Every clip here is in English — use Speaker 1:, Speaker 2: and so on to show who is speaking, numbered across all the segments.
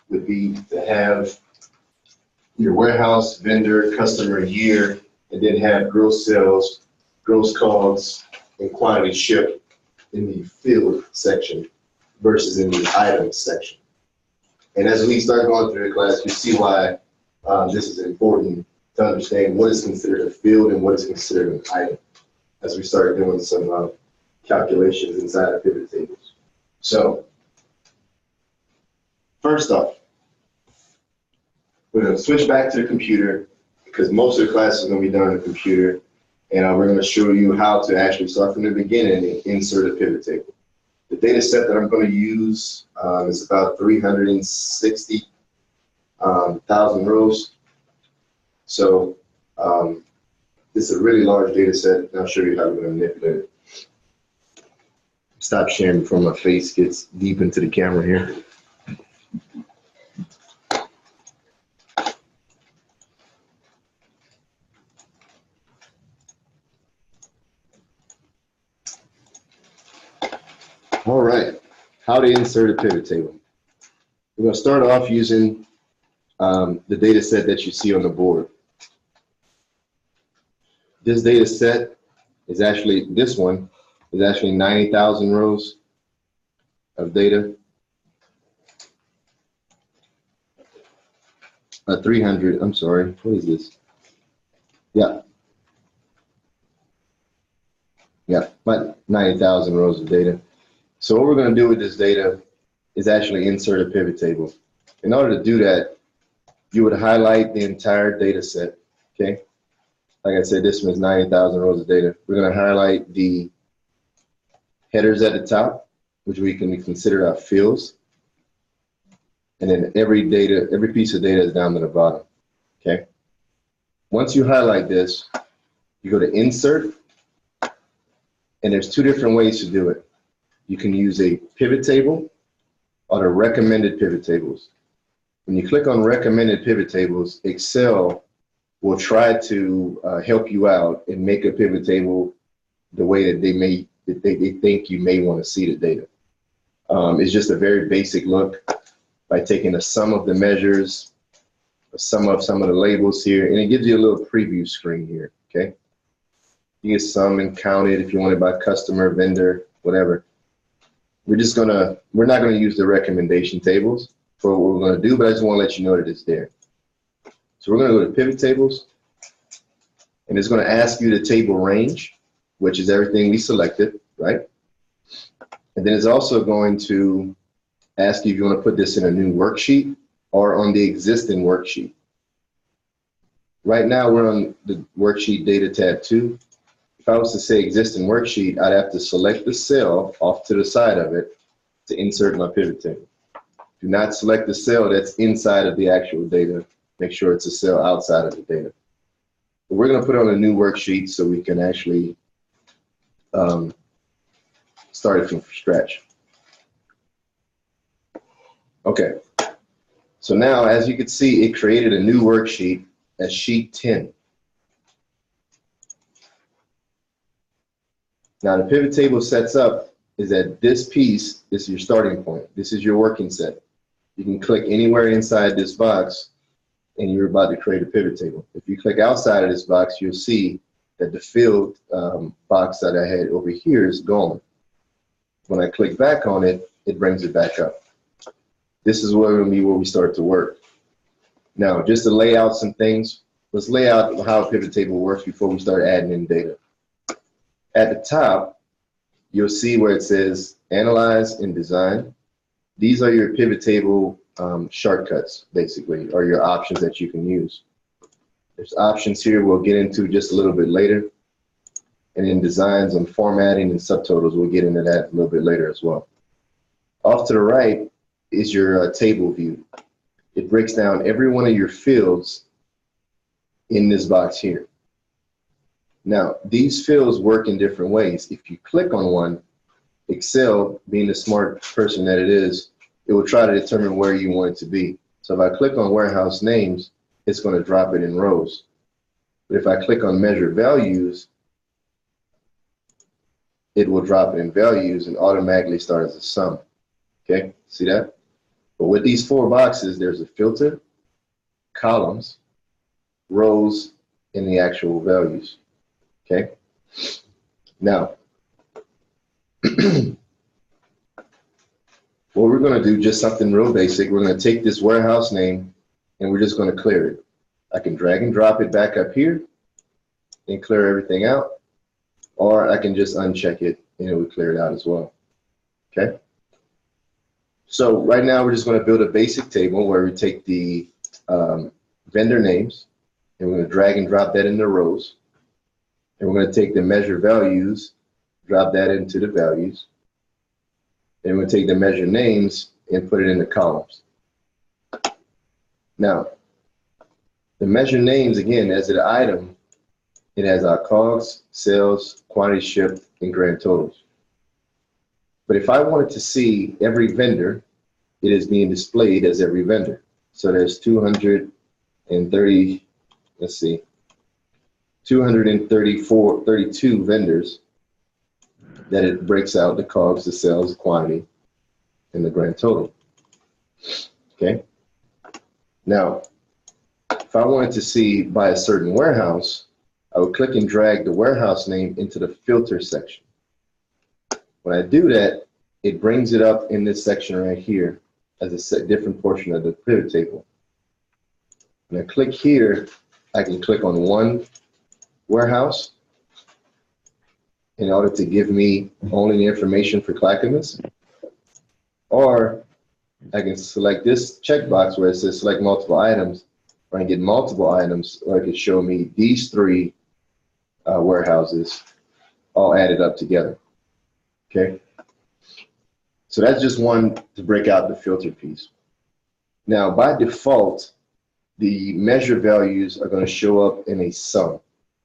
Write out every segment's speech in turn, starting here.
Speaker 1: would be to have your warehouse, vendor, customer year, and then have gross sales, gross COGS, and quantity shipped in the field section versus in the items section. And as we start going through the class, you see why this is important to understand what is considered a field and what is considered an item as we start doing some calculations inside of pivot tables. So first off, we're going to switch back to the computer because most of the class is going to be done on the computer, and we're going to show you how to actually start from the beginning and insert a pivot table. The data set that I'm going to use is about 360,000 rows. So this is a really large data set, and I'll show you how we're going to manipulate it. Stop sharing before my face gets deep into the camera here. All right, how to insert a pivot table. We're going to start off using the data set that you see on the board. This data set is actually, this one is actually 90,000 rows of data. 300, I'm sorry, what is this? Yeah, about 90,000 rows of data. So what we're going to do with this data is actually insert a pivot table. In order to do that, you would highlight the entire data set, okay? Like I said, this one is 90,000 rows of data. We're going to highlight the headers at the top, which we can consider our fields. And then every piece of data is down to the bottom, okay? Once you highlight this, you go to Insert, and there's two different ways to do it. You can use a pivot table or the recommended pivot tables. When you click on recommended pivot tables, Excel will try to help you out and make a pivot table the way that they think you may want to see the data. It's just a very basic look by taking a sum of the measures, a sum of some of the labels here, and it gives you a little preview screen here, okay? You get sum and count it if you want it by customer, vendor, whatever. We're not gonna use the recommendation tables for what we're gonna do, but I just wanna let you know that it's there. So we're gonna go to pivot tables, and it's gonna ask you the table range, which is everything we selected, right? And then it's also going to ask you if you wanna put this in a new worksheet or on the existing worksheet. Right now we're on the worksheet data tab 2. If I was to say existing worksheet, I'd have to select the cell off to the side of it to insert my pivot table. Do not select the cell that's inside of the actual data. Make sure it's a cell outside of the data. But we're going to put on a new worksheet so we can actually start it from scratch. Okay, so now as you can see, it created a new worksheet as sheet 10. Now the pivot table sets up is that this piece, this is your starting point. This is your working set. You can click anywhere inside this box and you're about to create a pivot table. If you click outside of this box, you'll see that the field box that I had over here is gone. When I click back on it, it brings it back up. This is where we start to work. Now, just to lay out some things, let's lay out how a pivot table works before we start adding in data. At the top, you'll see where it says Analyze and Design. These are your pivot table shortcuts, basically, or your options that you can use. There's options here we'll get into just a little bit later. And in designs and formatting and subtotals, we'll get into that a little bit later as well. Off to the right is your table view. It breaks down every one of your fields in this box here. Now, these fields work in different ways. If you click on one, Excel, being the smart person that it is, it will try to determine where you want it to be. So if I click on warehouse names, it's going to drop it in rows. But if I click on measure values, it will drop it in values and automatically start as a sum. Okay, see that? But with these 4 boxes, there's a filter, columns, rows, and the actual values. Okay? Now, what we're going to do, just something real basic, we're going to take this warehouse name and we're just going to clear it. I can drag and drop it back up here and clear everything out, or I can just uncheck it and it will clear it out as well. Okay? So right now we're just going to build a basic table where we take the vendor names and we're going to drag and drop that in the rows. And we're going to take the measure values, drop that into the values. And we'll take the measure names and put it in the columns. Now, the measure names, again, as an item, it has our COGS, sales, quantity shipped, and grand totals. But if I wanted to see every vendor, it is being displayed as every vendor. So there's 232 vendors that it breaks out the COGS, the sales, the quantity, and the grand total. Okay. Now, if I wanted to see by a certain warehouse, I would click and drag the warehouse name into the filter section. When I do that, it brings it up in this section right here as a different portion of the pivot table. When I click here, I can click on one warehouse in order to give me only the information for Clackamas, or I can select this checkbox where it says select multiple items, or I can get multiple items, or it could show me these 3 warehouses all added up together. Okay, so that's just one to break out the filter piece. Now, by default, the measure values are going to show up in a sum,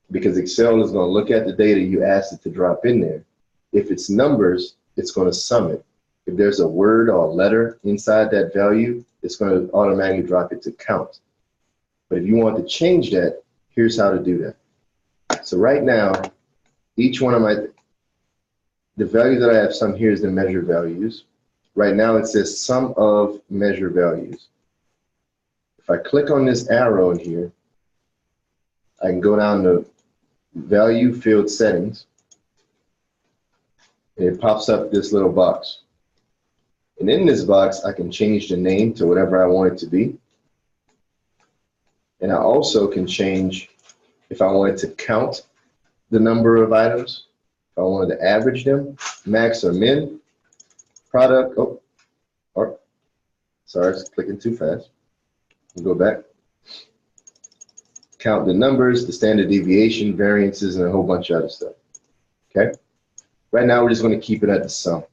Speaker 1: because Excel is going to look at the data you asked it to drop in there. If it's numbers, it's going to sum it. If there's a word or a letter inside that value, it's going to automatically drop it to count. But if you want to change that, here's how to do that. So right now, each one of the value that I have summed here is the measure values. Right now it says sum of measure values. If I click on this arrow in here, I can go down to value field settings, and it pops up this little box. And in this box, I can change the name to whatever I want it to be. And I also can change if I wanted to count the number of items, if I wanted to average them, max or min, product, sorry, it's clicking too fast. We'll go back. Count the numbers, the standard deviation, variances, and a whole bunch of other stuff. Okay? Right now, we're just going to keep it at the sum.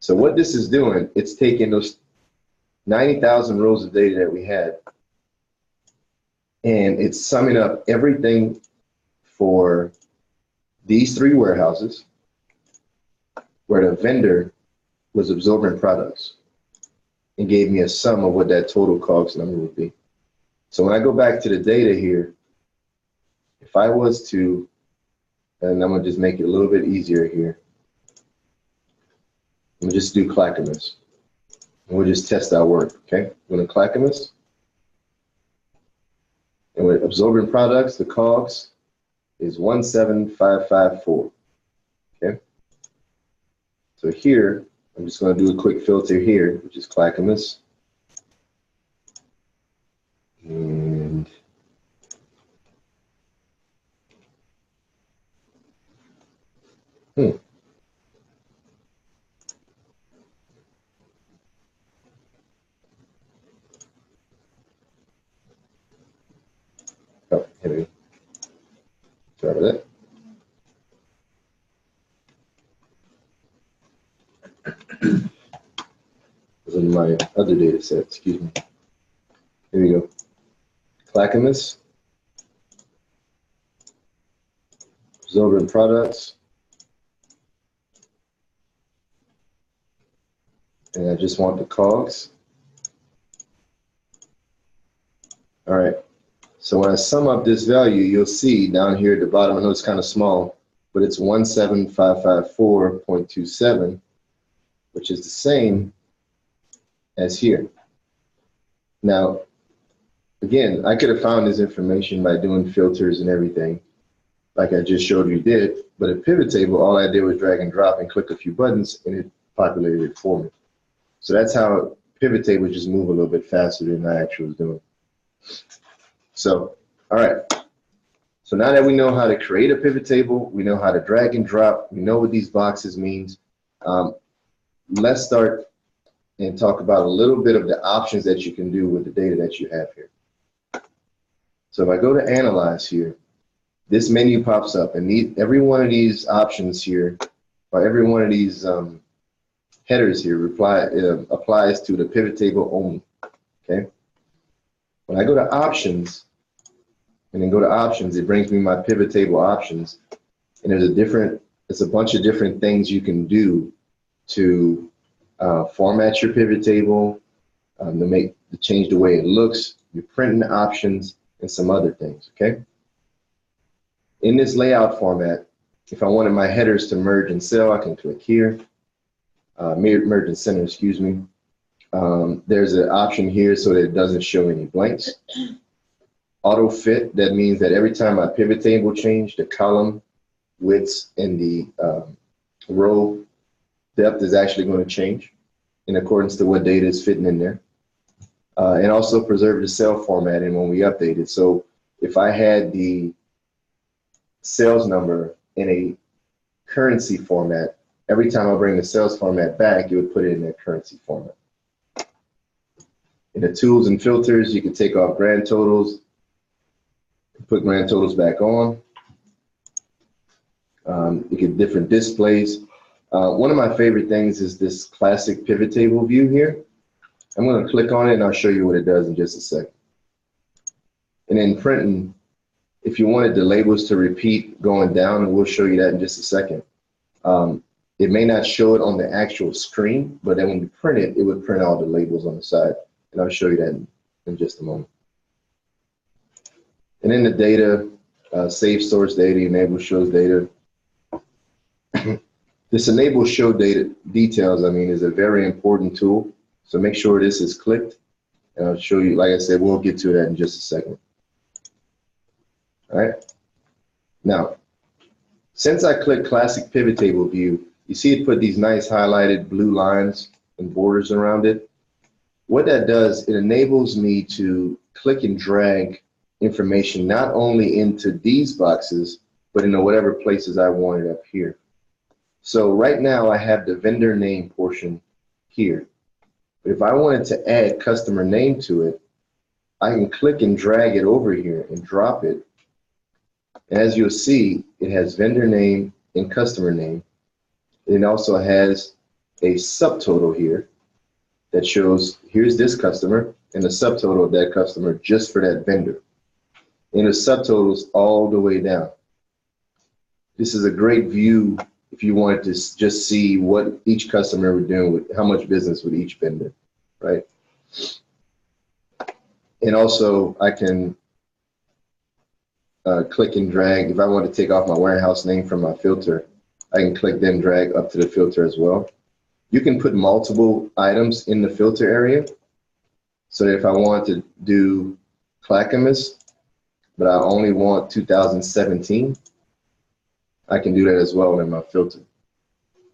Speaker 1: So what this is doing, it's taking those 90,000 rows of data that we had, and it's summing up everything for these 3 warehouses where the vendor was absorbing products, and gave me a sum of what that total COGS number would be. So when I go back to the data here, if I was to, and I'm going to just make it a little bit easier here, I'm going to just do Clackamas, and we'll just test our work, okay? I'm going to Clackamas, and with absorbing products, the COGS is 17554, okay? So here, I'm just going to do a quick filter here, which is Clackamas. And oh, here we go. Sorry about that. Was in my other data set, excuse me. Here we go. Clackamas, absorbent products, and I just want the COGS. All right, so when I sum up this value, you'll see down here at the bottom, I know it's kind of small, but it's 17554.27, which is the same as here. Now, again, I could have found this information by doing filters and everything, like I just showed you did, but a pivot table, all I did was drag and drop and click a few buttons and it populated it for me. So that's how pivot tables just move a little bit faster than I actually was doing. So, all right. So now that we know how to create a pivot table, we know how to drag and drop, we know what these boxes means, let's start and talk about a little bit of the options that you can do with the data that you have here. So if I go to Analyze here, this menu pops up, and every one of these options here, or every one of these headers here applies to the pivot table only, okay? When I go to Options, and then go to Options, it brings me my pivot table options, and there's a bunch of different things you can do to format your pivot table, to change the way it looks, your printing options, and some other things, okay? In this layout format, if I wanted my headers to merge and cell, I can click here, merge and center, excuse me. There's an option here so that it doesn't show any blanks. Auto fit, that means that every time my pivot table change, the column widths and the row depth is actually going to change in accordance to what data is fitting in there. And also preserve the cell formatting when we update it. So if I had the sales number in a currency format, every time I bring the sales format back, it would put it in that currency format. In the tools and filters, you can take off grand totals, put grand totals back on. You get different displays. One of my favorite things is this classic pivot table view here. I'm going to click on it and I'll show you what it does in just a second. And in printing, if you wanted the labels to repeat going down, and we'll show you that in just a second, it may not show it on the actual screen, but then when you print it, it would print all the labels on the side. And I'll show you that in just a moment. And in the data, save source data, enable shows data. This enable show data details, is a very important tool. So make sure this is clicked, and I'll show you, like I said, we'll get to that in just a second. All right. Now, since I click classic pivot table view, you see it put these nice highlighted blue lines and borders around it. What that does, it enables me to click and drag information not only into these boxes, but into whatever places I want it up here. So right now I have the vendor name portion here. But if I wanted to add customer name to it, I can click and drag it over here and drop it. And as you'll see, it has vendor name and customer name. It also has a subtotal here that shows here's this customer and the subtotal of that customer just for that vendor. And the subtotals all the way down. This is a great view if you wanted to just see what each customer was doing with how much business with each vendor, right? And also I can click and drag. If I want to take off my warehouse name from my filter, I can click then drag up to the filter as well. You can put multiple items in the filter area. So that if I want to do Clackamas, but I only want 2017, I can do that as well in my filter.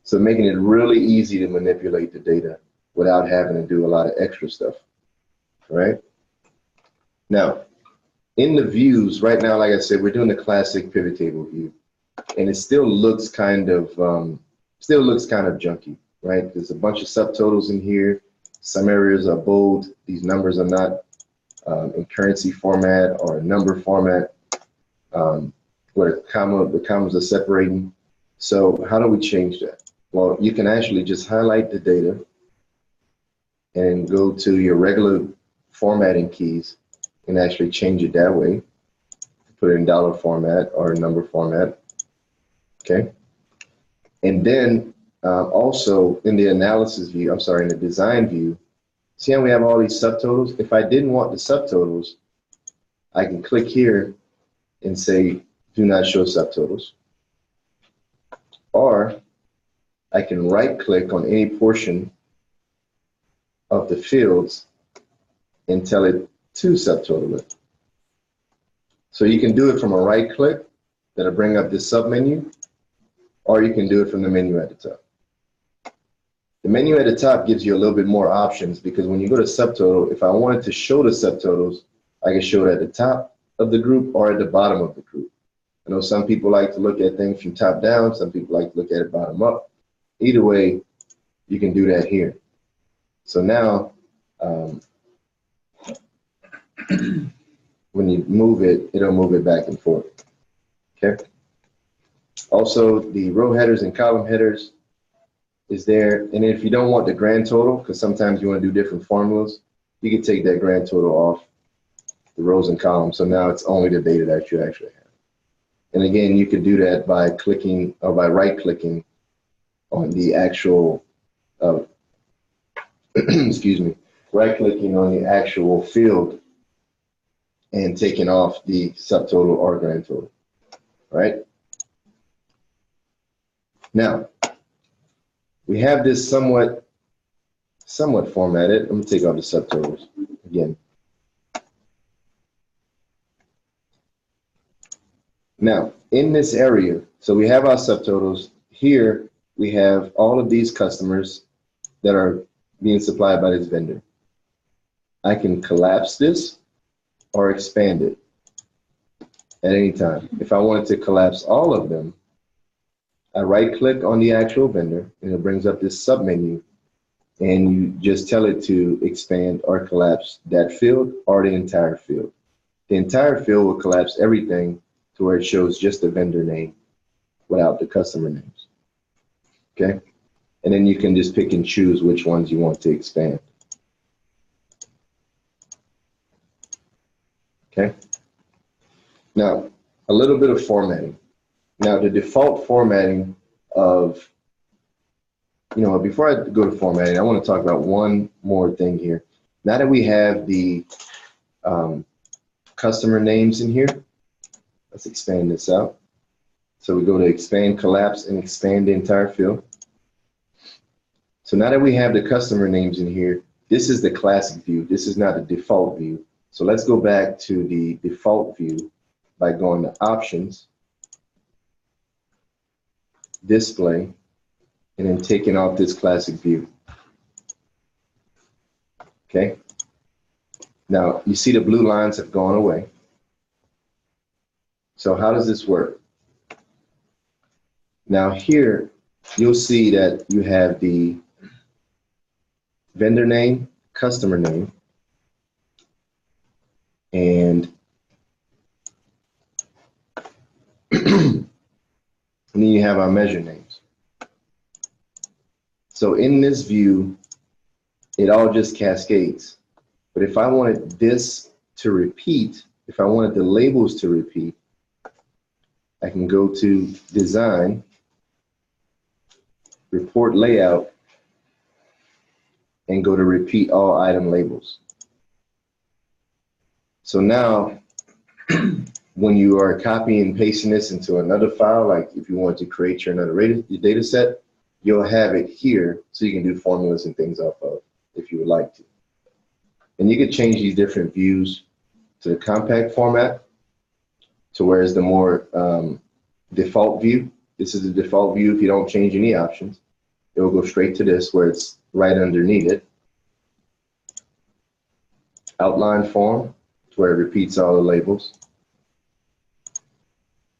Speaker 1: So making it really easy to manipulate the data without having to do a lot of extra stuff, right? Now, in the views, right now, like I said, we're doing the classic pivot table view, and it still looks kind of junky, right? There's a bunch of subtotals in here. Some areas are bold. These numbers are not in currency format or a number format. Where the commas are separating. So how do we change that? Well, you can actually just highlight the data and go to your regular formatting keys and actually change it that way. Put it in dollar format or number format, okay? And then also in the analysis view, in the design view, see how we have all these subtotals? If I didn't want the subtotals, I can click here and say, do not show subtotals. Or I can right click on any portion of the fields and tell it to subtotal it. So you can do it from a right click that'll bring up this submenu, or you can do it from the menu at the top. The menu at the top gives you a little bit more options, because when you go to subtotal, if I wanted to show the subtotals, I can show it at the top of the group or at the bottom of the group. I know some people like to look at things from top down, some people like to look at it bottom up. Either way, you can do that here. So now, when you move it, it'll move it back and forth. Okay. Also, the row headers and column headers is there. And if you don't want the grand total, because sometimes you want to do different formulas, you can take that grand total off the rows and columns. So now it's only the data that you actually have. And again, you could do that by clicking or by right-clicking on the actual, excuse me, right-clicking on the actual field and taking off the subtotal or grand total, right? Now, we have this somewhat formatted. Let me take off the subtotals again. Now, in this area, so we have our subtotals. Here, we have all of these customers that are being supplied by this vendor. I can collapse this or expand it at any time. If I wanted to collapse all of them, I right-click on the actual vendor, and it brings up this submenu, and you just tell it to expand or collapse that field or the entire field. The entire field will collapse everything to where it shows just the vendor name without the customer names. Okay? And then you can just pick and choose which ones you want to expand. Okay? Now, a little bit of formatting. Now, the default formatting of, before I go to formatting, I want to talk about one more thing here. Now that we have the customer names in here, let's expand this out. So we go to expand, collapse, and expand the entire field. So now that we have the customer names in here, this is the classic view. This is not the default view. So let's go back to the default view by going to Options, Display, and then taking off this classic view. Okay. Now you see the blue lines have gone away. So how does this work? Now here, you'll see that you have the vendor name, customer name, and and then you have our measure names. So in this view, it all just cascades. But if I wanted this to repeat, if I wanted the labels to repeat, I can go to Design, Report Layout, and go to Repeat All Item Labels. So now, when you are copying and pasting this into another file, like if you want to create your data set, you'll have it here so you can do formulas and things off of if you would like to. And you can change these different views to the compact format, to where it's the more default view. This is the default view if you don't change any options. It will go straight to this where it's right underneath it. Outline form, to where it repeats all the labels.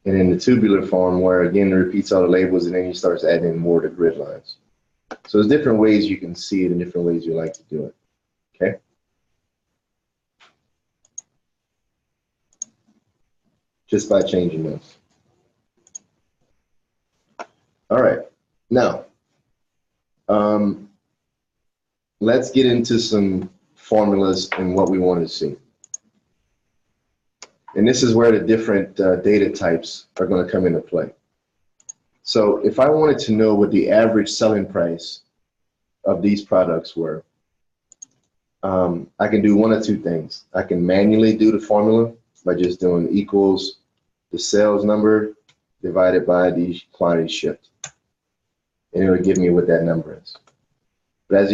Speaker 1: And in the tubular form, where again it repeats all the labels, and then you start adding more to grid lines. So there's different ways you can see it and different ways you like to do it. Okay. Just by changing those. All right. Now, let's get into some formulas and what we want to see. And this is where the different data types are going to come into play. So if I wanted to know what the average selling price of these products were, I can do one of two things. I can manually do the formula by just doing equals the sales number divided by the quantity shipped. And it will give me what that number is. But as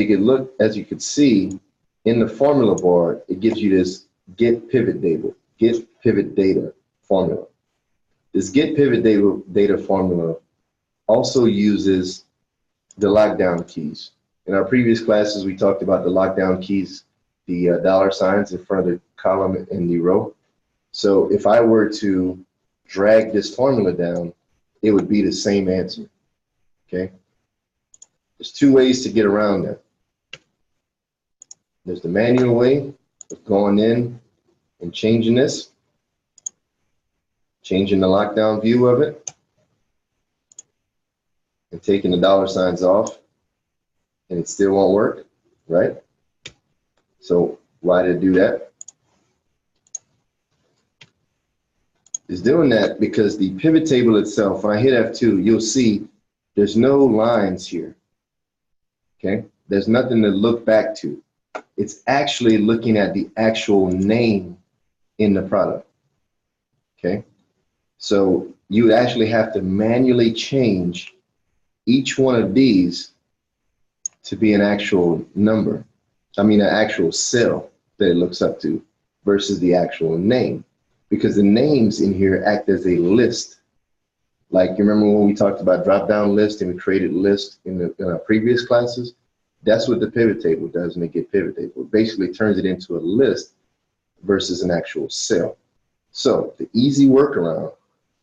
Speaker 1: you could see in the formula bar, it gives you this get pivot data formula. This get pivot data formula also uses the lockdown keys. In our previous classes, we talked about the lockdown keys, the dollar signs in front of the column and the row. So if I were to drag this formula down, it would be the same answer, okay? There's two ways to get around that. There's the manual way of going in and changing this, changing the lockdown view of it, and taking the dollar signs off, and it still won't work, right? So why did it do that? It's doing that because the pivot table itself, when I hit F2, you'll see there's no lines here, okay? There's nothing to look back to. It's actually looking at the actual name in the product, okay? So you actually have to manually change each one of these to be an actual number. I mean, an actual cell that it looks up to versus the actual name, because the names in here act as a list. Like, you remember when we talked about drop-down list and we created lists in our previous classes? That's what the pivot table does when it gets pivot table. It basically turns it into a list versus an actual cell. So the easy workaround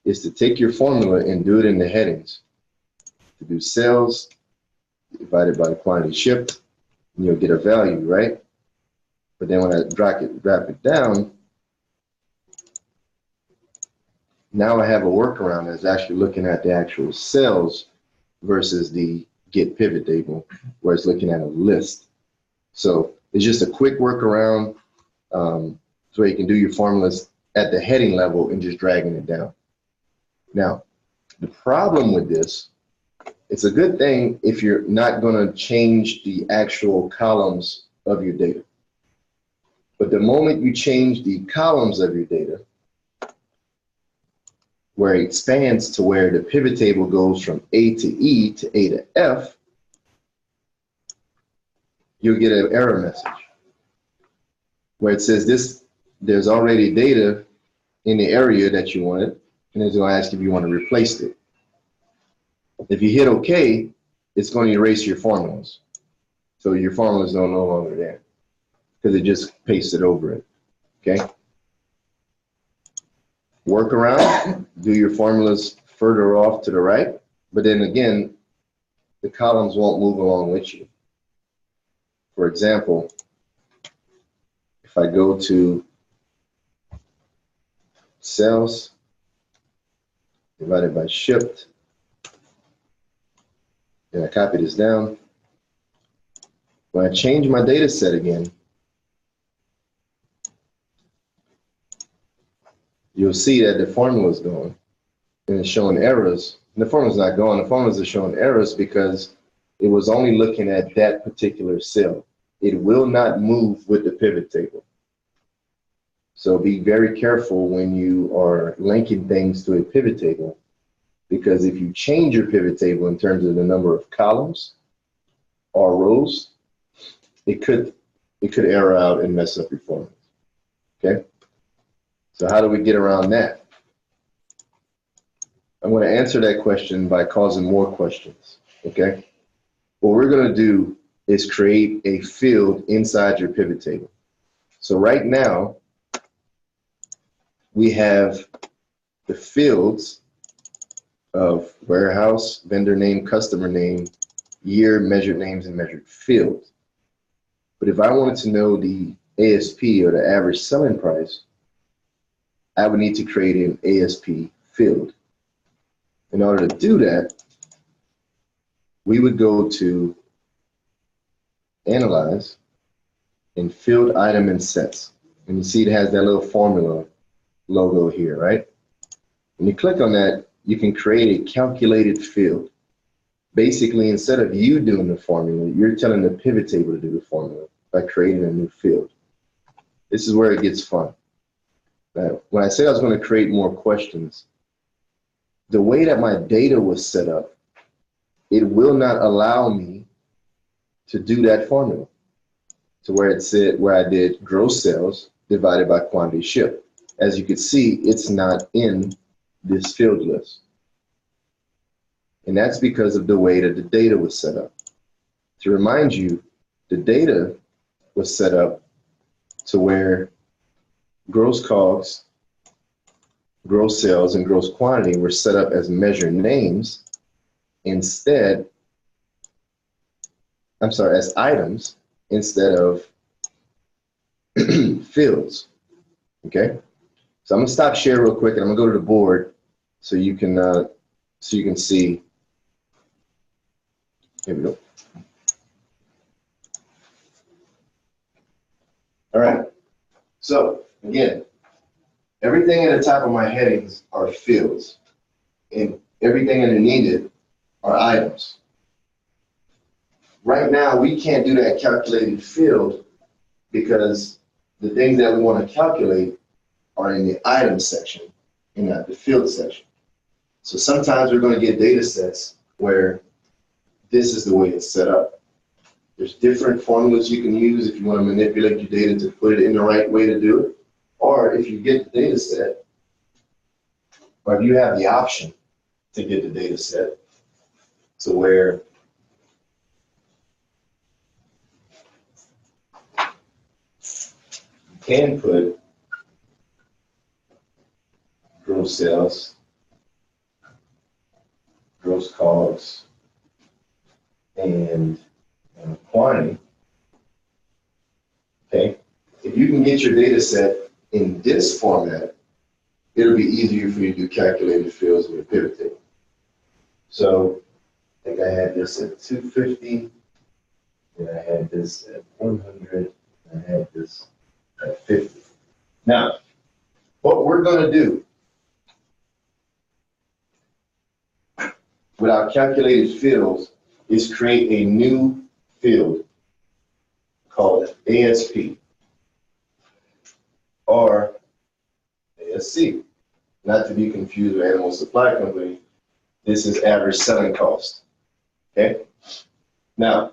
Speaker 1: is to take your formula and do it in the headings. To do sales divided by the quantity shipped, and you'll get a value, right? But then when I drop it down, now I have a workaround that's actually looking at the actual cells versus the get pivot table, where it's looking at a list. So it's just a quick workaround so you can do your formulas at the heading level and just dragging it down. Now, the problem with this, it's a good thing if you're not going to change the actual columns of your data. But the moment you change the columns of your data, where it expands to where the pivot table goes from A to E to A to F, you'll get an error message where it says there's already data in the area that you wanted, and it's going to ask if you want to replace it. If you hit OK, it's going to erase your formulas. So your formulas are no longer there because it just pasted over it, okay? Workaround, do your formulas further off to the right, but then again, the columns won't move along with you. For example, if I go to sales divided by shipped, and I copy this down, when I change my data set again, you'll see that the formula is gone and it's showing errors. And the formula's not gone, the formulas are showing errors because it was only looking at that particular cell. It will not move with the pivot table. So be very careful when you are linking things to a pivot table, because if you change your pivot table in terms of the number of columns or rows, it could error out and mess up your formulas, okay? So how do we get around that? I'm going to answer that question by causing more questions, okay? What we're going to do is create a field inside your pivot table. So right now, we have the fields of warehouse, vendor name, customer name, year, measured names, and measured fields. But if I wanted to know the ASP, or the average selling price, I would need to create an ASP field. In order to do that, we would go to Analyze and Field Item and Sets. And you see it has that little formula logo here, right? When you click on that, you can create a calculated field. Basically, instead of you doing the formula, you're telling the pivot table to do the formula by creating a new field. This is where it gets fun. Now, when I said I was going to create more questions, the way that my data was set up, it will not allow me to do that formula to where it said, where I did gross sales divided by quantity shipped. As you can see, it's not in this field list. And that's because of the way that the data was set up. To remind you, the data was set up to where gross COGS, gross sales, and gross quantity were set up as measure names instead, as items instead of fields. Okay, so I'm gonna stop share real quick, and I'm gonna go to the board so you can see. Here we go. All right. So again, everything at the top of my headings are fields, and everything underneath it are items. Right now, we can't do that calculated field because the things that we want to calculate are in the item section and not the field section. So sometimes we're going to get data sets where this is the way it's set up. There's different formulas you can use if you want to manipulate your data to put it in the right way to do it. Or if you get the data set, or if you have the option to get the data set to where you can put gross sales, gross COGS, and quantity. Okay, if you can get your data set in this format, it'll be easier for you to do calculated fields with a pivot table. So I think I had this at 250, and I had this at 100, and I had this at 50. Now, what we're going to do with our calculated fields is create a new field called ASP or ASC, not to be confused with Animal Supply Company. This is average selling cost. Okay. Now,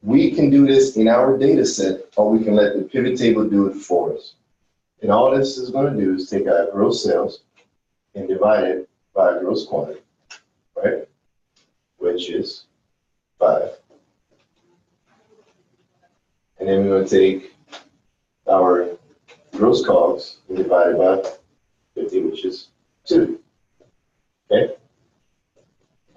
Speaker 1: we can do this in our data set, or we can let the pivot table do it for us. And all this is going to do is take our gross sales and divide it by gross quantity, right? Which is 5. And then we're going to take our gross COGS and divide it by 50, which is 2. Okay?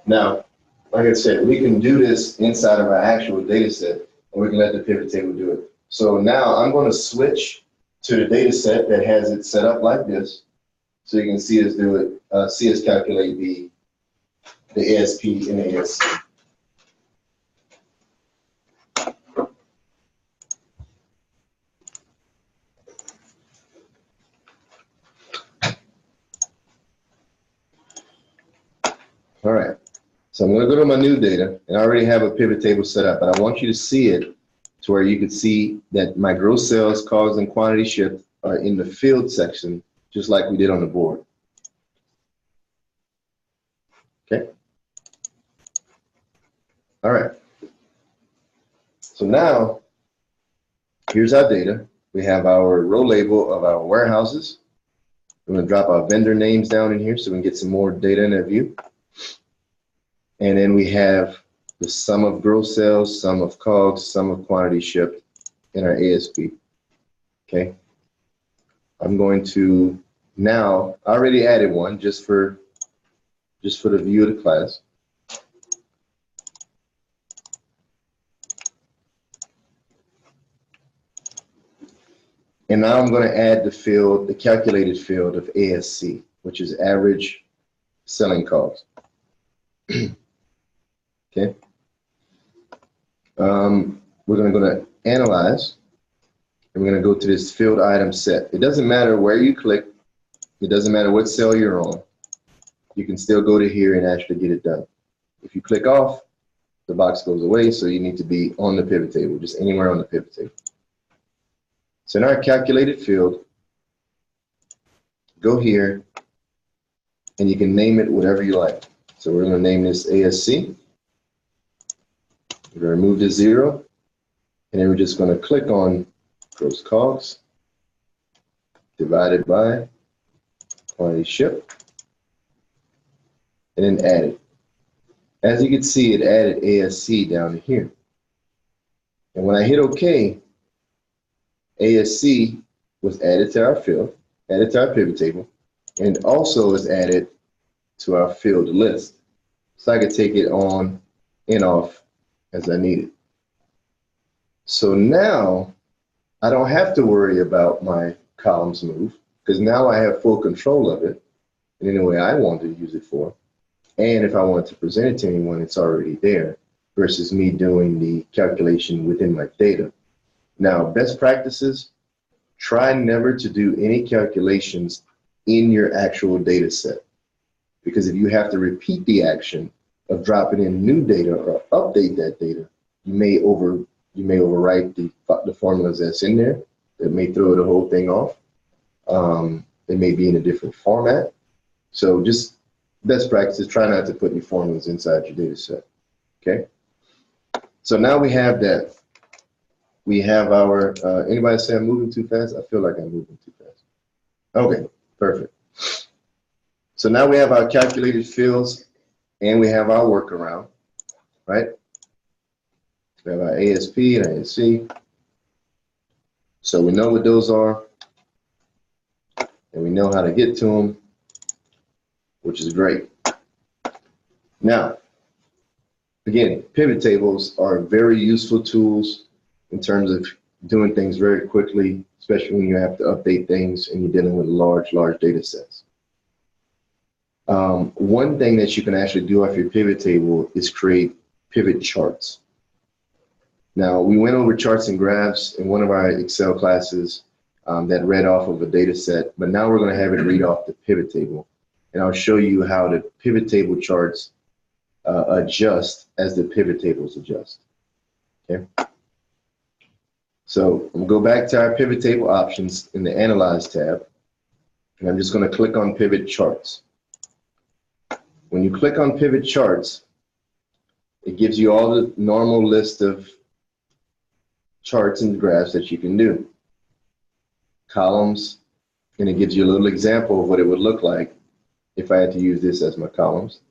Speaker 1: Now, like I said, we can do this inside of our actual data set, and we can let the pivot table do it. So now I'm going to switch to the data set that has it set up like this, so you can see us do it, see us calculate the ASP and the ASC. All right, so I'm going to go to my new data, and I already have a pivot table set up, but I want you to see it to where you can see that my gross sales, COGS, and quantity shipped are in the field section, just like we did on the board. Okay. All right. So now, here's our data. We have our row label of our warehouses. I'm going to drop our vendor names down in here so we can get some more data in that view. And then we have the sum of gross sales, sum of COGS, sum of quantity shipped in our ASP. Okay. I'm going to now, I already added one just for the view of the class. And now I'm going to add the field, the calculated field of ASC, which is average selling cost. Okay. We're going to analyze, and we're going to go to this field item set. It doesn't matter where you click. It doesn't matter what cell you're on. You can still go to here and actually get it done. If you click off, the box goes away, so you need to be on the pivot table, just anywhere on the pivot table. So in our calculated field, go here, and you can name it whatever you like. So we're going to name this ASC. We're going to remove the 0, and then we're just going to click on gross COGS divided by quantity shipped, and then add it. As you can see, it added ASC down here. And when I hit OK, ASC was added to our field, added to our pivot table, and also is added to our field list. So I could take it on and off as I need it. So now I don't have to worry about my columns move, because now I have full control of it in any way I want to use it for. And if I want to present it to anyone, it's already there versus me doing the calculation within my data. Now, best practices, try never to do any calculations in your actual data set. Because if you have to repeat the action of dropping in new data or update that data, you may overwrite the formulas that's in there. That may throw the whole thing off. It may be in a different format. So just best practices, try not to put any formulas inside your data set. Okay. So now we have that. We have our, anybody say I'm moving too fast? I feel like I'm moving too fast. Okay, perfect. So now we have our calculated fields and we have our workaround, right? We have our ASP and ASC. So we know what those are and we know how to get to them, which is great. Now, again, pivot tables are very useful tools in terms of doing things very quickly, especially when you have to update things and you're dealing with large data sets. One thing that you can actually do off your pivot table is create pivot charts. Now, we went over charts and graphs in one of our Excel classes that read off of a data set, but now we're going to have it read off the pivot table. And I'll show you how the pivot table charts adjust as the pivot tables adjust. Okay. So I'm going to go back to our pivot table options in the Analyze tab, and I'm just going to click on Pivot Charts. When you click on Pivot Charts, it gives you all the normal list of charts and graphs that you can do. Columns, and it gives you a little example of what it would look like if I had to use this as my columns.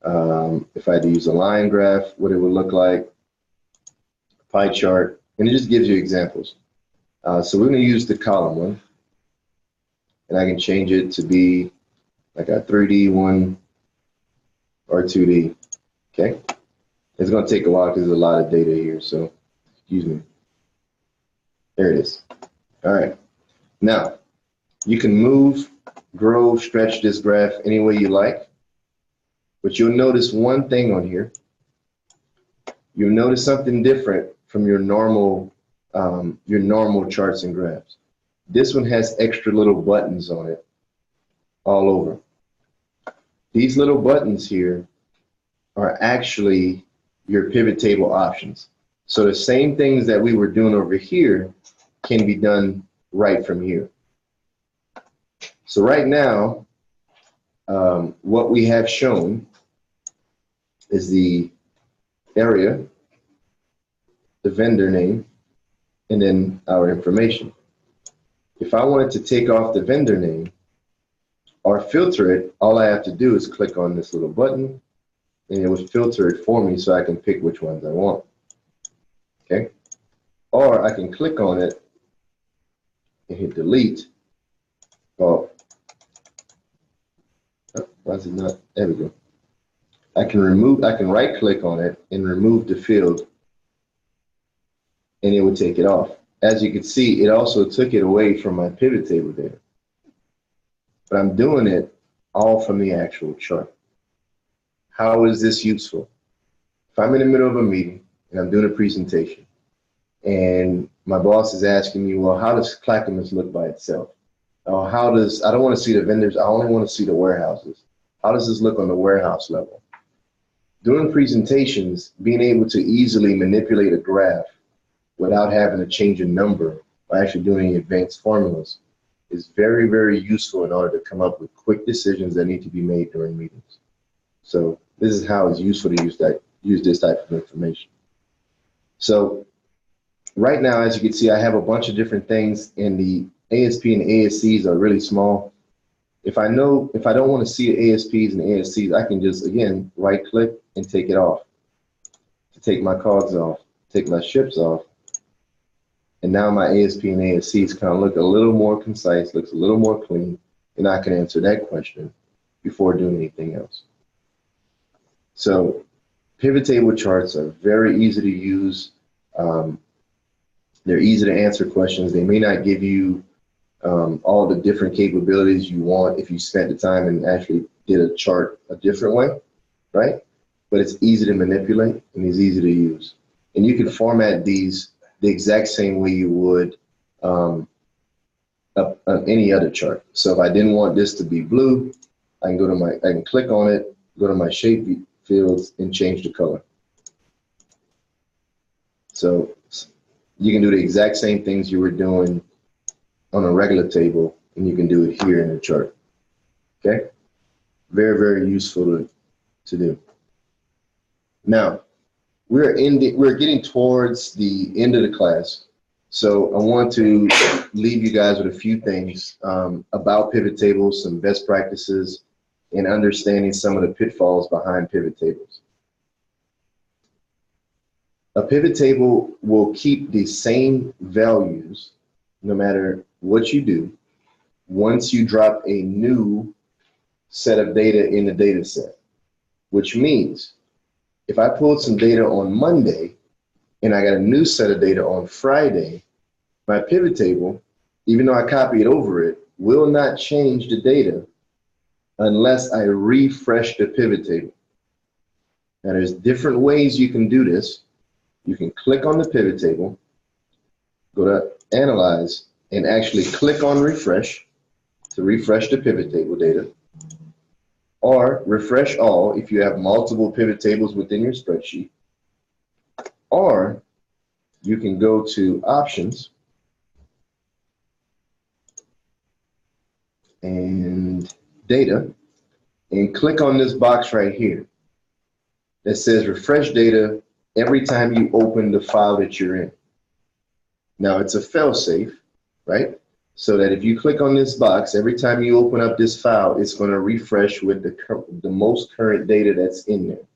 Speaker 1: If I had to use a line graph, what it would look like, pie chart, and it just gives you examples. So we're going to use the column one, and I can change it to be like a 3D one or 2D. Okay, it's going to take a while because there's a lot of data here, so excuse me. There it is. All right, now you can move, grow, stretch this graph any way you like, but you'll notice one thing on here. You'll notice something different from your normal charts and graphs. This one has extra little buttons on it all over. These little buttons here are actually your pivot table options. So the same things that we were doing over here can be done right from here. So right now, what we have shown is the area, the vendor name, and then our information. If I wanted to take off the vendor name or filter it, all I have to do is click on this little button and it would filter it for me so I can pick which ones I want. Okay? Or I can click on it and hit delete. Oh, why is it not? There we go. I can right click on it and remove the field and it would take it off. As you can see, it also took it away from my pivot table there. But I'm doing it all from the actual chart. How is this useful? If I'm in the middle of a meeting and I'm doing a presentation and my boss is asking me, well, how does Clackamas look by itself? Oh, I don't want to see the vendors, I only want to see the warehouses. How does this look on the warehouse level? During presentations, being able to easily manipulate a graph without having to change a number or actually doing any advanced formulas is very, very useful in order to come up with quick decisions that need to be made during meetings. So this is how it's useful to use that use this type of information. So right now, as you can see, I have a bunch of different things, and the ASP and ASCs are really small. If I don't want to see the ASPs and the ASCs, I can just, again, right click and take it off. To take my cogs off, take my ships off. And now my ASP and ASCs kind of look a little more concise, looks a little more clean, and I can answer that question before doing anything else. So pivot table charts are very easy to use. They're easy to answer questions. They may not give you all the different capabilities you want if you spent the time and actually did a chart a different way, right? But it's easy to manipulate and it's easy to use. And you can format these the exact same way you would any other chart. So if I didn't want this to be blue, I can click on it, go to my shape fields and change the color. So you can do the exact same things you were doing on a regular table, and you can do it here in the chart. Okay? Very, very useful to do. Now, we're getting towards the end of the class, so I want to leave you guys with a few things about pivot tables, some best practices, and understanding some of the pitfalls behind pivot tables. A pivot table will keep the same values no matter what you do once you drop a new set of data in the data set, which means if I pulled some data on Monday and I got a new set of data on Friday, my pivot table, even though I copied over it, will not change the data unless I refresh the pivot table. Now there's different ways you can do this. You can click on the pivot table, go to Analyze, and actually click on Refresh to refresh the pivot table data, or Refresh All if you have multiple pivot tables within your spreadsheet, or you can go to Options and Data and click on this box right here that says Refresh Data every time you open the file that you're in. Now it's a fail-safe, right? So that if you click on this box, every time you open up this file, it's going to refresh with the most current data that's in there.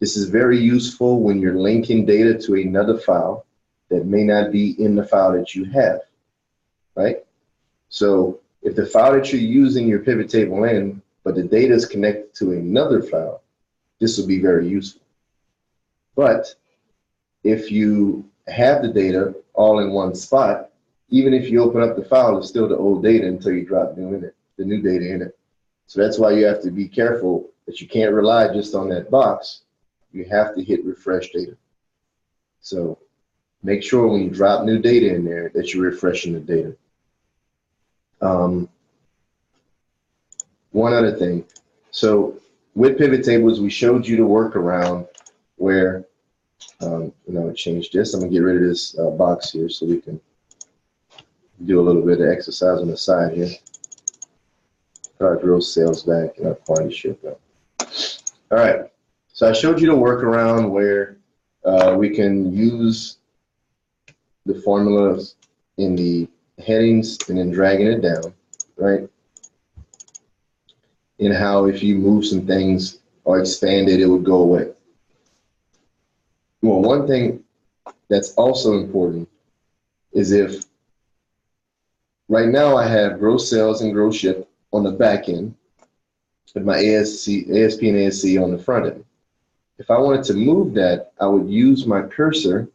Speaker 1: This is very useful when you're linking data to another file that may not be in the file that you have, right? So if the file that you're using your pivot table in, but the data is connected to another file, this will be very useful. But if you have the data all in one spot, even if you open up the file, it's still the old data until you drop the new data in it. So that's why you have to be careful that you can't rely just on that box. You have to hit refresh data. So make sure when you drop new data in there that you're refreshing the data. One other thing. So with pivot tables, we showed you the workaround where change this. I'm gonna get rid of this box here so we can do a little bit of exercise on the side here. Put our gross sales back and our quantity shift up. All right, so I showed you the workaround where we can use the formulas in the headings and then dragging it down, right? And how if you move some things or expand it, it would go away. Well, one thing that's also important is if right now I have gross sales and gross ship on the back end, with my ASP and ASC on the front end. If I wanted to move that, I would use my cursor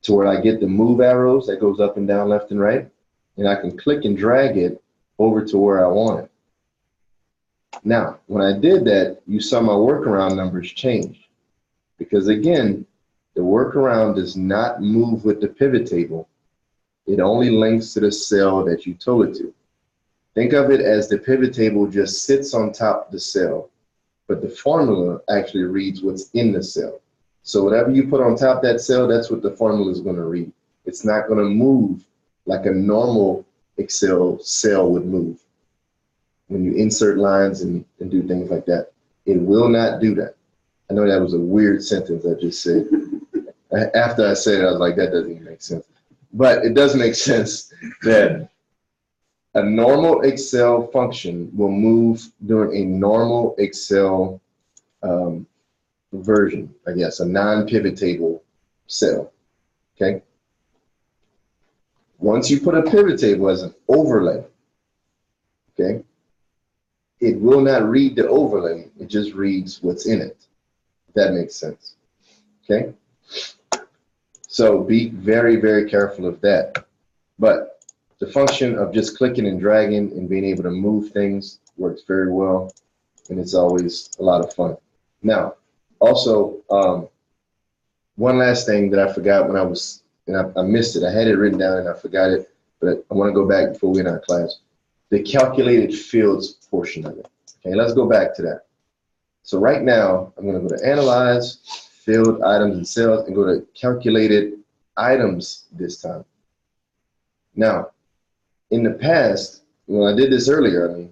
Speaker 1: to where I get the move arrows that goes up and down, left and right, and I can click and drag it over to where I want it. Now, when I did that, you saw my workaround numbers change. Because again, the workaround does not move with the pivot table. It only links to the cell that you told it to. Think of it as the pivot table just sits on top of the cell, but the formula actually reads what's in the cell. So whatever you put on top of that cell, that's what the formula is going to read. It's not going to move like a normal Excel cell would move. When you insert lines and do things like that, it will not do that. I know that was a weird sentence I just said. After I said it, I was like, that doesn't even make sense. But it does make sense that a normal Excel function will move during a normal Excel version, I guess, a non-pivot table cell, okay? Once you put a pivot table as an overlay, okay, it will not read the overlay, it just reads what's in it, if that makes sense, okay? So be very, very careful of that. But the function of just clicking and dragging and being able to move things works very well, and it's always a lot of fun. Now, also, one last thing that I forgot when I was, and I missed it. I had it written down and I forgot it, but I want to go back before we end our class. The calculated fields portion of it. Okay, let's go back to that. So right now, I'm going to go to Analyze, Field Items and Cells, and go to Calculated Items this time. Now, in the past, when I did this earlier,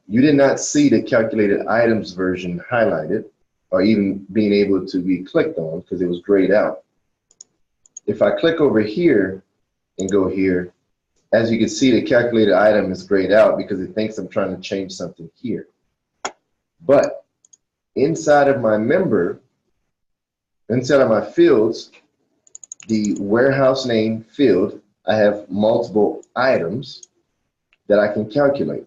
Speaker 1: you did not see the Calculated Items version highlighted or even being able to be clicked on because it was grayed out. If I click over here and go here, as you can see, the calculated item is grayed out because it thinks I'm trying to change something here. But inside of my member, inside of my fields, the warehouse name field, I have multiple items that I can calculate.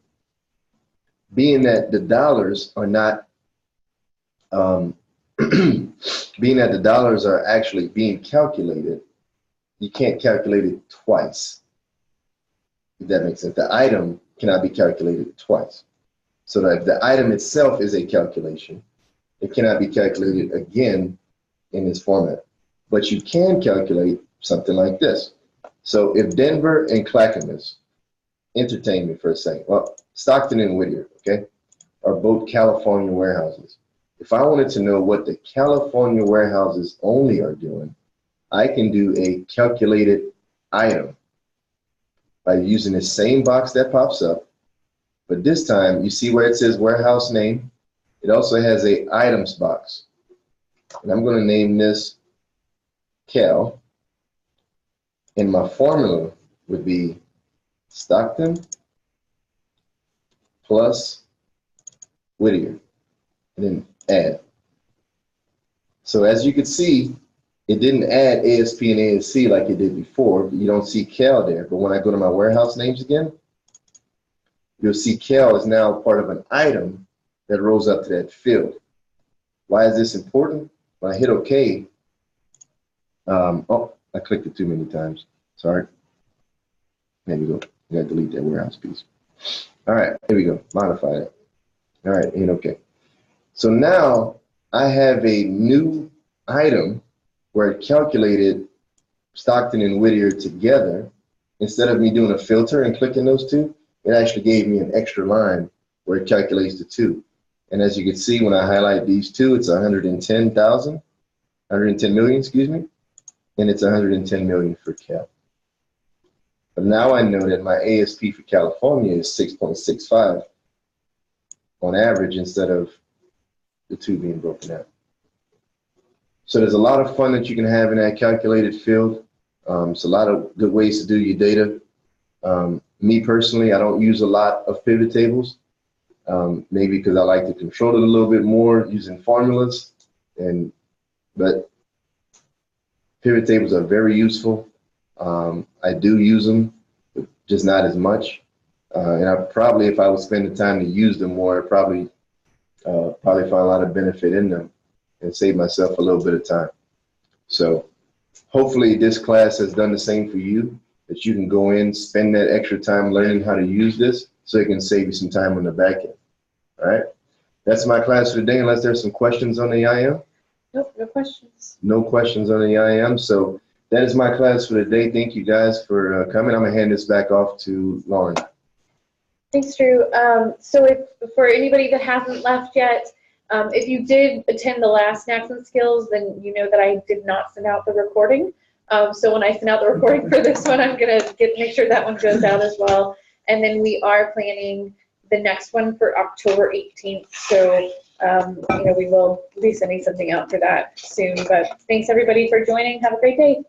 Speaker 1: Being that the dollars are not, being that the dollars are actually being calculated, you can't calculate it twice. If that makes sense. The item cannot be calculated twice. So that if the item itself is a calculation, it cannot be calculated again in this format. But you can calculate something like this. So if Denver and Clackamas, entertain me for a second. Well, Stockton and Whittier, okay, are both California warehouses. If I wanted to know what the California warehouses only are doing, I can do a calculated item by using the same box that pops up, but this time you see where it says warehouse name, it also has a items box. And I'm going to name this Cal, and my formula would be Stockton plus Whittier, and then add. So as you can see, it didn't add ASP and ASC like it did before. You don't see Cal there, but when I go to my warehouse names again, you'll see Cal is now part of an item that rolls up to that field. Why is this important? When I hit OK, oh, I clicked it too many times. Sorry. There we go. I gotta delete that warehouse piece. All right, here we go. Modify it. All right, hit OK. So now I have a new item where it calculated Stockton and Whittier together. Instead of me doing a filter and clicking those two, it actually gave me an extra line where it calculates the two. And as you can see, when I highlight these two, it's 110,000, 110 million, excuse me, and it's 110 million for Cal. But now I know that my ASP for California is 6.65 on average instead of the two being broken out. So there's a lot of fun that you can have in that calculated field. It's a lot of good ways to do your data. Me personally, I don't use a lot of pivot tables, maybe because I like to control it a little bit more using formulas. But pivot tables are very useful. I do use them, but just not as much. And I probably, if I would spend the time to use them more, I'd probably find a lot of benefit in them and save myself a little bit of time. So hopefully this class has done the same for you, that you can go in, spend that extra time learning how to use this so it can save you some time on the back end. All right. That's my class for today, unless there's some questions on the IM.
Speaker 2: Nope, no questions. No
Speaker 1: questions on the IM. So that is my class for today. Thank you guys for coming. I'm going to hand this back off to Lauren.
Speaker 2: Thanks, Drew. So for anybody that hasn't left yet, if you did attend the last Snacks and Skills, then you know that I did not send out the recording. So when I send out the recording for this one, I'm going to make sure that one goes out as well. And then we are planning the next one for October 18th. So you know, we will be sending something out for that soon. But thanks everybody for joining. Have a great day.